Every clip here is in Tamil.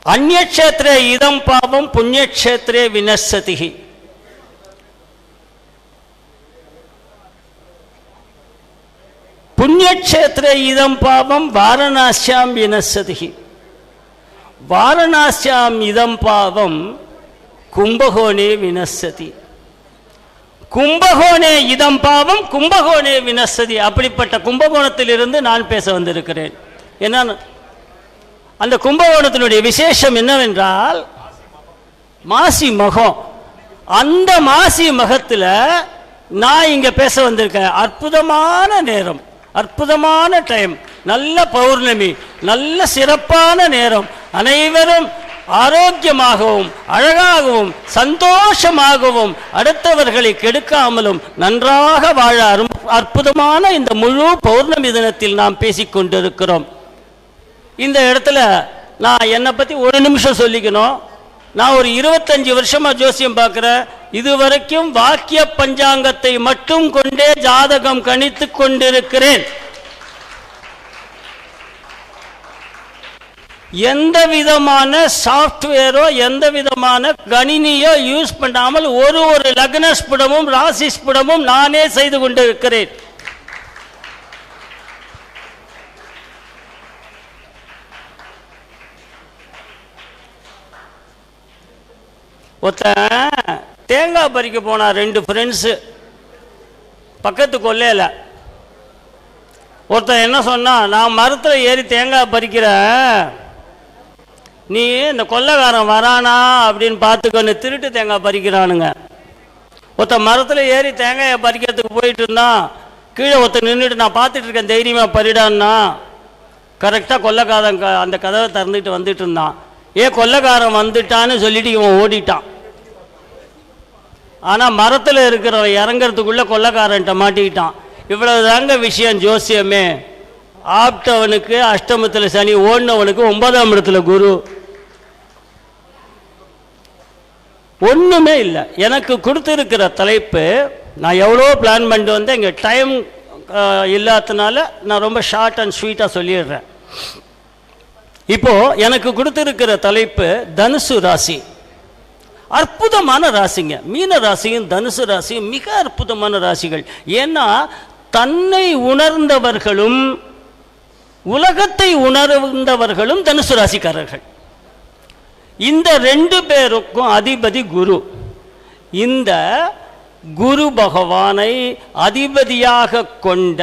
அந்நியக்ஷேத்ரே இதம் பாவம் புண்ணியக்ஷேத்ரே வினஸ்ஸதி. புண்ணியக்ஷேத்ரே இதம் பாவம் வாரணாஸ்யாம் வினஸ்ஸதி. வாரணாஸ்யாம் இதம் பாவம் கும்பகோணே வினஸ்ஸதி. கும்பகோணே இதம் பாவம் கும்பகோணே வினஸ்ஸதி. அப்படிப்பட்ட கும்பகோணத்திலிருந்து நான் பேச வந்திருக்கிறேன். என்ன அந்த கும்பகோணத்தினுடைய விசேஷம் என்னவென்றால் மாசி மகம். அந்த மாசி மகத்தில் நான் இங்கே பேச வந்திருக்கேன். அற்புதமான நேரம், அற்புதமான டைம், நல்ல பௌர்ணமி, நல்ல சிறப்பான நேரம். அனைவரும் ஆரோக்கியமாகவும் அழகாகவும் சந்தோஷமாகவும் அடுத்தவர்களை கெடுக்காமலும் நன்றாக வாழ அற்புதமான இந்த முழு பௌர்ணமி தினத்தில் நாம் பேசிக்கொண்டிருக்கிறோம். இந்த இடத்துல நான் என்னை பற்றி ஒரு நிமிஷம் சொல்லிக்கணும். நான் ஒரு 25 வருஷமாக ஜோசியம் பார்க்குறேன். இதுவரைக்கும் வாக்கிய பஞ்சாங்கத்தை மட்டும் கொண்டே ஜாதகம் கணித்து கொண்டிருக்கிறேன். எந்த விதமான சாஃப்ட்வேரோ எந்த விதமான கணினியோ யூஸ் பண்ணாமல் ஒரு லக்ன ஸ்புடமும் ராசி ஸ்புடமும் நானே செய்து கொண்டிருக்கிறேன். ஒருத்தன் தேங்காய் பறிக்க போனா, 2 ஃப்ரெண்ட்ஸு பக்கத்து கொல்லையில். ஒருத்தன் என்ன சொன்னா, நான் மரத்தில் ஏறி தேங்காய் பறிக்கிறேன், நீ இந்த கொல்லைக்காரன் வரானா அப்படின்னு பார்த்துக்கொண்டு திருட்டு தேங்காய் பறிக்கிறானுங்க. ஒருத்தன் மரத்தில் ஏறி தேங்காயை பறிக்கிறதுக்கு போயிட்டு இருந்தான். கீழே ஒருத்தன் நின்றுட்டு நான் பார்த்துட்டு இருக்கேன் தைரியமாக பறிடான்னா, கரெக்டாக கொல்லைக்காரன் அந்த கதவை திறந்துட்டு வந்துட்டு இருந்தான். கொல்லைக்காரன் வந்துட்டான்னு சொல்லிட்டு இவன் ஓடிட்டான். ஆனால் மரத்தில் இருக்கிறவன் இறங்கிறதுக்குள்ளே கொல்லைக்காரன்ட்ட மாட்டிக்கிட்டான். இவ்வளவு தாங்க விஷயம். ஜோசியமே ஆப்டவனுக்கு அஷ்டமத்தில் சனி, ஓடினவனுக்கு 9ஆம் இடத்துல குரு. ஒன்றுமே இல்லை. எனக்கு கொடுத்துருக்கிற தலைப்பு நான் எவ்வளோ பிளான் பண்ணிட்டு வந்தேன். இங்கே டைம் இல்லாததுனால நான் ரொம்ப ஷார்ட் அண்ட் ஸ்வீட்டாக சொல்லிடுறேன். இப்போது எனக்கு கொடுத்துருக்கிற தலைப்பு தனுசு ராசி. அற்புதமான ராசிங்க. மீன ராசியும் தனுசு ராசியும் மிக அற்புதமான ராசிகள். ஏன்னா தன்னை உணர்ந்தவர்களும் உலகத்தை உணர்ந்தவர்களும் தனுசு ராசிக்காரர்கள். இந்த 2 பேருக்கும் அதிபதி குரு. இந்த குரு பகவானை அதிபதியாக கொண்ட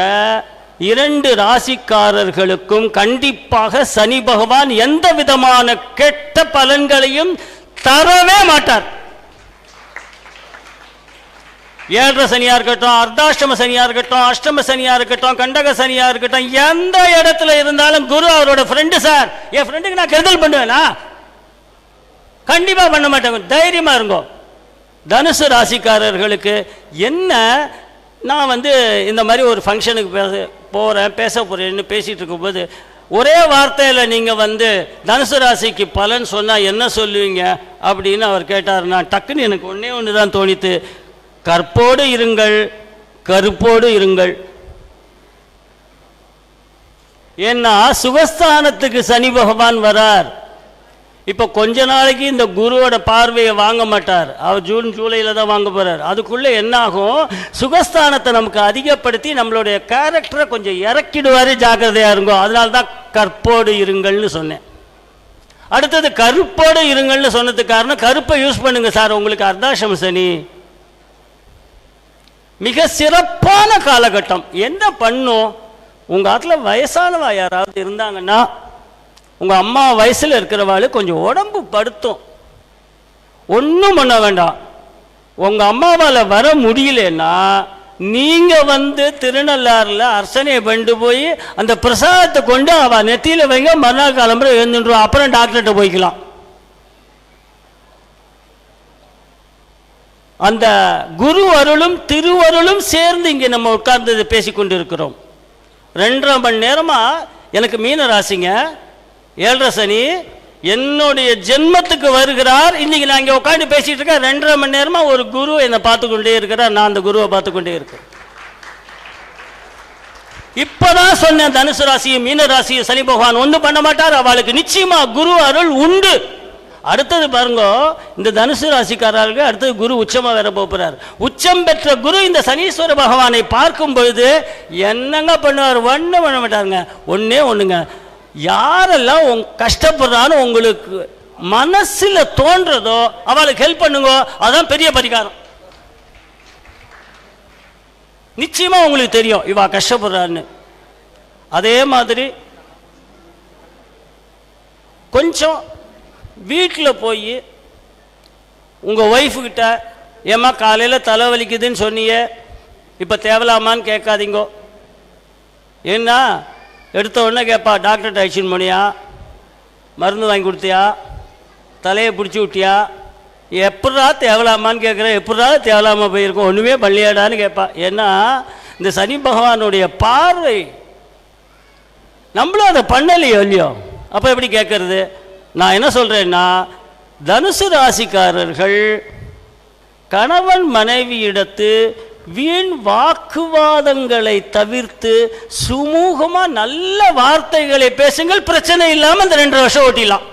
2 ராசிக்காரர்களுக்கும் கண்டிப்பாக சனி பகவான் எந்த விதமான கெட்ட பலன்களையும் தரவே மாட்டார். 7 சனியா இருக்கட்டும், அர்த்தாஷ்டம சனியா இருக்கட்டும், அஷ்டம சனியா இருக்கட்டும், கண்டக சனியா இருக்கட்டும், எந்த இடத்துல இருந்தாலும் குரு அவரோட ஃப்ரெண்டு. சார், என் ஃப்ரெண்டுக்கு நான் கெடுதல் பண்ணுவேனா? கண்டிப்பா பண்ண மாட்டேங்க. தைரியமா இருங்கோ. தனுசு ராசிக்காரர்களுக்கு என்ன, நான் இந்த மாதிரி ஒரு ஃபங்க்ஷனுக்கு பேச போறேன்னு பேசிட்டு இருக்கும்போது ஒரே வார்த்தையில் நீங்கள் தனுசு ராசிக்கு பலன் சொன்னால் என்ன சொல்லுவீங்க அப்படின்னு அவர் கேட்டார். நான் டக்குன்னு எனக்கு ஒன்று தான் தோணித்து, கற்போடு இருங்கள், கருப்போடு இருங்கள். ஏன்னா சுகஸ்தானத்துக்கு சனி பகவான் வரார். இப்போ கொஞ்ச நாளைக்கு இந்த குருவோட பார்வையை வாங்க மாட்டார். அவர் ஜூன் ஜூலையில் தான் வாங்க போகிறார். அதுக்குள்ளே என்ன ஆகும், சுகஸ்தானத்தை நமக்கு அதிகப்படுத்தி நம்மளுடைய கேரக்டரை கொஞ்சம் இறக்கிடுவார். ஜாக்கிரதையாக இருங்கோ. அதனால தான் கற்போடு இருங்கள்னு சொன்னேன். அடுத்தது கருப்போடு இருங்கள்னு சொன்னதுக்கு காரணம், கருப்பை யூஸ் பண்ணுங்க சார், உங்களுக்கு அர்த்தாஷ்டம சனி. மிக சிறப்பான காலகட்டம். என்ன பண்ணும், உங்கள் ஆற்றுல வயசானவா யாராவது இருந்தாங்கன்னா, உங்கள் அம்மா வயசில் இருக்கிறவாள் கொஞ்சம் உடம்பு படுத்தும், ஒன்றும் பண்ண வேண்டாம். உங்கள் அம்மாவால் வர முடியலன்னா நீங்கள் திருநள்ளாறில் அர்ச்சனையை கொண்டு போய் அந்த பிரசாதத்தை கொண்டு அவள் நெத்தியில் வைங்க, மறுநாள் கிளம்புற எழுந்துருவோம். அப்புறம் டாக்டர்கிட்ட போய்க்கலாம். அந்த குரு அருளும் திருவருளும் சேர்ந்து இங்கே நம்ம உட்கார்ந்து பேசிக்கொண்டு இருக்கிறோம். 2.5 மணி நேரமாக எனக்கு மீன ராசிங்க, 7 சனி என்னுடைய ஜென்மத்துக்கு வருகிறார். இன்னைக்கு நான் இங்கே உட்காந்து பேசிட்டு இருக்கேன். 2.5 மணி நேரமாக ஒரு குரு என்னை பார்த்து கொண்டே இருக்கிறார். நான் அந்த குருவை பார்த்து கொண்டே இருக்கேன். இப்பதான் சொன்ன தனுசு ராசியும் மீன ராசியும் சனி பகவான் ஒன்றும் பண்ண மாட்டார். அவளுக்கு நிச்சயமா குரு அருள் உண்டு. அடுத்தது பாருங்க, இந்த தனுசு ராசிக்காரர்கள் அடுத்தது குரு உச்சமா வேற போறார். உச்சம் பெற்ற குரு இந்த சனீஸ்வர பகவானை பார்க்கும் பொழுது என்னங்க பண்ணுவார்? ஒன்றும் பண்ண மாட்டாருங்க. ஒண்ணுங்க, யாரெல்லாம் கஷ்டப்படுறான்னு உங்களுக்கு மனசுல தோன்றதோ அவளுக்கு ஹெல்ப் பண்ணுங்க. அதான் பெரிய பரிகாரம். நிச்சயமா உங்களுக்கு தெரியும் இவா கஷ்டப்படுறான்னு. அதே மாதிரி கொஞ்சம் வீட்டில் போய் உங்கள் ஒய்ஃபுக்கிட்ட, ஏம்மா காலையில் தலைவலிக்குதுன்னு சொன்னியே, இப்போ தேவலாமான்னு கேட்காதீங்கோ. ஏன்னா எடுத்த உடனே கேட்பா, டாக்டர்கிட்ட அழைச்சின்னு போனியா, மருந்து வாங்கி கொடுத்தியா, தலையை பிடிச்சி விட்டியா, எப்படா தேவலாமான்னு கேட்குறேன். எப்படா தேவலாமா போயிருக்கோம், ஒன்றுமே பள்ளியாடான்னு கேட்பா. ஏன்னா இந்த சனி பகவானுடைய பார்வை நம்மளும் அதை பண்ணலையோ இல்லையோ, அப்போ எப்படி கேட்கறது? நான் என்ன சொல்கிறேன்னா, தனுசு ராசிக்காரர்கள் கணவன் மனைவியிடத்து வீண் வாக்குவாதங்களை தவிர்த்து சுமூகமாக நல்ல வார்த்தைகளை பேசுங்கள். பிரச்சனை இல்லாமல் இந்த 2 வருஷம் ஓட்டிடலாம்.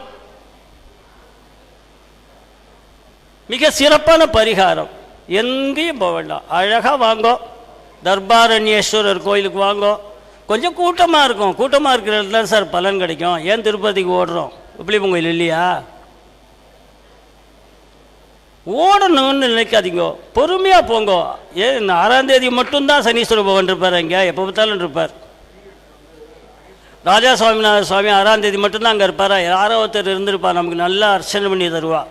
மிக சிறப்பான பரிகாரம். எங்கேயும் போக வேண்டாம், அழகாக வாங்கோ, தர்பாரண்யேஸ்வரர் கோயிலுக்கு வாங்கோ. கொஞ்சம் கூட்டமாக இருக்கும், கூட்டமாக இருக்கிற இடத்துல சார் பலன் கிடைக்கும். ஏன் திருப்பதிக்கு ஓடுறோம்? உப்பிலியப்பன் கோயில் இல்லையா? ஓடணும்னு நினைக்காதீங்க, பொறுமையாக போங்கோ. ஏன் 6ஆம் தேதி மட்டும்தான் சனீஸ்வர பகவான் இருப்பார், இங்கே எப்போ பார்த்தாலும் இருப்பார். ராஜா சுவாமிநாத சுவாமி 6ஆம் தேதி மட்டும்தான் அங்கே இருப்பாரா? யாரோ ஒருத்தர் இருந்திருப்பார், நமக்கு நல்லா அர்ச்சனை பண்ணி தருவா.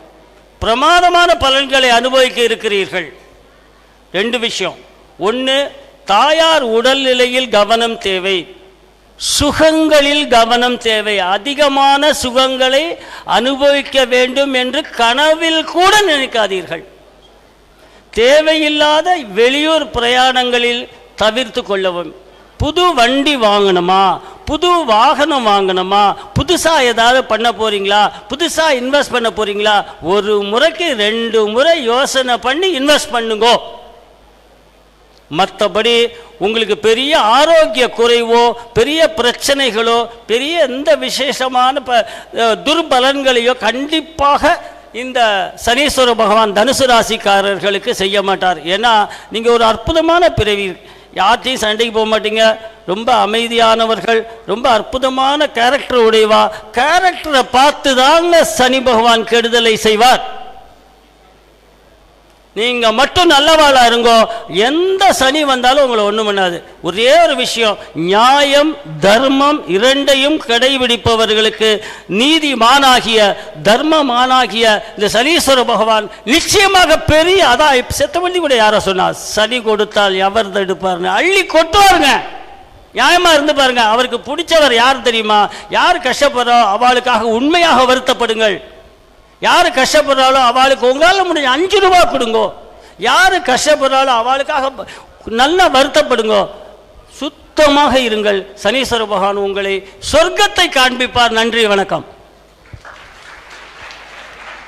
பிரமாதமான பலன்களை அனுபவிக்க இருக்கிறீர்கள். 2 விஷயம். ஒன்று, தாயார் உடல்நிலையில் கவனம் தேவை, சுகங்களில் கவனம் தேவை. அதிகமான சுகங்களை அனுபவிக்க வேண்டும் என்று கனவில் கூட நினைக்காதீர்கள். தேவையில்லாத வெளியூர் பிரயாணங்களில் தவிர்த்து கொள்ளவும். புது வண்டி வாங்கணுமா, புது வாகனம் வாங்கணுமா, புதுசாக ஏதாவது பண்ண போறீங்களா, புதுசாக இன்வெஸ்ட் பண்ண போறீங்களா, ஒரு முறைக்கு 2 முறை யோசனை பண்ணி இன்வெஸ்ட் பண்ணுங்க. மற்றபடி உங்களுக்கு பெரிய ஆரோக்கிய குறைவோ, பெரிய பிரச்சனைகளோ, பெரிய எந்த விசேஷமான துர்பலன்களையோ கண்டிப்பாக இந்த சனீஸ்வர பகவான் தனுசு ராசிக்காரர்களுக்கு செய்ய மாட்டார். ஏன்னா நீங்கள் ஒரு அற்புதமான பிறவி, யார்ட்டையும் சண்டைக்கு போக மாட்டீங்க, ரொம்ப அமைதியானவர்கள், ரொம்ப அற்புதமான கேரக்டர் உடையவா. கேரக்டரை பார்த்து தாங்க சனி பகவான் கெடுதலை செய்வார். நீங்க மட்டும் நல்லவாளா இருங்கோ, எந்த சனி வந்தாலும் உங்களை ஒண்ணும் பண்ணாது. ஒரே ஒரு விஷயம், நியாயம் தர்மம் இரண்டையும் கடைபிடிப்பவர்களுக்கு நீதிமானாகிய தர்மமானாகிய இந்த சனீஸ்வர பகவான் நிச்சயமாக பெரிய, அதான் செத்தமல்லி கூட யாரோ சொன்னா, சனி கொடுத்தால் எவர் தடுப்பாருங்க, அள்ளி கொட்டுவாருங்க. நியாயமா இருந்து பாருங்க. அவருக்கு பிடிச்சவர் யார் தெரியுமா? யார் கஷ்டப்படுறோ அவளுக்காக உண்மையாக வருத்தப்படுங்கள். யாரு கஷ்டப்படுறாலும் அவளுக்கு உங்களால் முடிஞ்ச 5 ரூபாய் கொடுங்கோ. யாரு கஷ்டப்படுறாலும் அவளுக்காக நல்லா வருத்தப்படுங்கோ. சுத்தமாக இருங்கள். சனீஸ்வர பகவான் உங்களை சொர்க்கத்தை காண்பிப்பார். நன்றி, வணக்கம்.